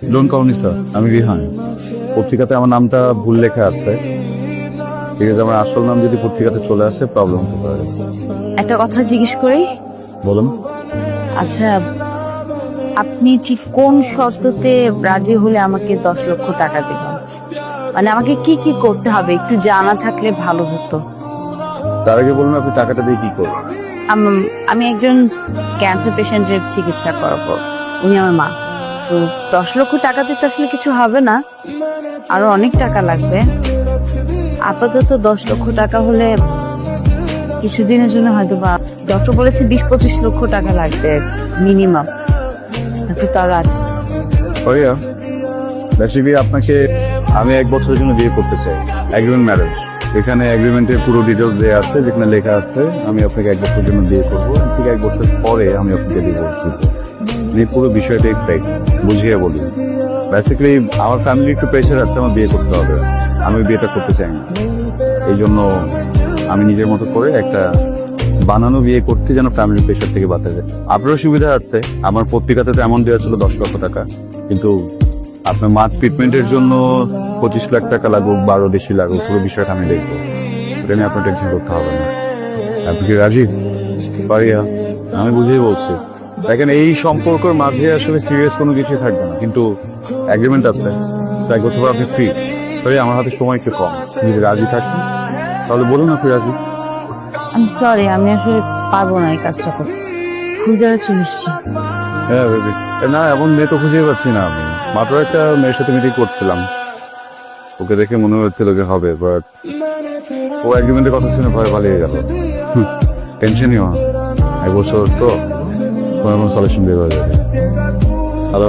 Don't call me sir, আমি রিহান। পত্রিকাতে আমার নামটা ভুল লেখা আছে, ঠিক আছে? আমার আসল নাম যদি পত্রিকাতে চলে আসে প্রবলেম হতে পারে। একটা কথা জিজ্ঞেস করি। বলুন। আচ্ছা, আপনি ঠিক কোন শর্ততে রাজি হলে আমাকে 10 লক্ষ টাকা দেবেন? মানে আমাকে কি কি করতে হবে একটু জানা থাকলে ভালো হতো। তার আগে বলুন আপনি টাকাটা দিয়ে কি করবেন? আমি একজন ক্যান্সার পেশেন্টের চিকিৎসা করাবো, উনি আমার মা। তো 10 লক্ষ টাকা দিতে আসলে কিছু হবে না, আরো অনেক টাকা লাগবে। আপাতত 10 লক্ষ টাকা হলে কিছুদিনের জন্য হয়তো বা, ডক্টর বলেছে 20-25 লক্ষ টাকা লাগবে মিনিমাম। তো তার আছে। ভাইয়া, বেসিক্যালি আপনাকে আমি 1 বছরের জন্য বিয়ে করতে চাই, এগ্রিমেন্ট ম্যারেজ। এখানে এগ্রিমেন্টের পুরো ডিটেলস দেওয়া আছে, যেখানে লেখা আছে আমি আপনাকে 1 বছরের জন্য বিয়ে করবো, ঠিক 1 বছর পরে আমি আপনাকে ডিভোর্স দিব। এই পুরো বিষয়টাই ফেক, বুঝিয়ে বলি। বেসিক্যালি আমার ফ্যামিলি একটু প্রেশার আছে, আমার বিয়ে করতে হবে, আমি বিয়েটা করতে চাই না। এই জন্য আমি নিজের মতো করে একটা বানানো বিয়ে করতে, যেন ফ্যামিলির প্রেশার থেকে বাঁচা যায়। আপনারও সুবিধা আছে, আমার পত্রিকাতে তো এমন দেওয়া ছিল 10 লক্ষ টাকা, কিন্তু আপনার মার ট্রিটমেন্টের জন্য 25 লাখ টাকা লাগুক, 12 বেশি লাগুক, পুরো বিষয়টা আমি দেখবো। এটা নিয়ে আপনার টেনশন করতে হবে না। আপনি কি রাজি? পারিয়া, আমি বুঝেই বলছি। দেখেন, এই সম্পর্কের মাঝে আসলে সিরিয়াস কোনো কিছু থাকবে না, কিন্তু এগ্রিমেন্ট আছে, 1 বছর পর আপনি ফ্রি। তবে আমার হাতে সময় একটু কম, যদি রাজি থাকেন তাহলে বলুন আপনি রাজি। আমি সরি, আমি আসলে পারবো না এই কাজটা করতে। খুঁজারে চলে এসছি। হ্যাঁ বেবি, না এমন মেয়ে তো খুঁজে পাচ্ছি না আমি। মাত্র একটা মেয়ের সাথে মিটিং করছিলাম, ওকে দেখে মনে হচ্ছিল ওকে হবে, বাট ও এগ্রিমেন্টের কথা শুনে ভয় পালিয়ে গেল। টেনশনই হয়, 1 বছর তো কোনো সলিউশন বের হয়ে যাবে। হ্যালো।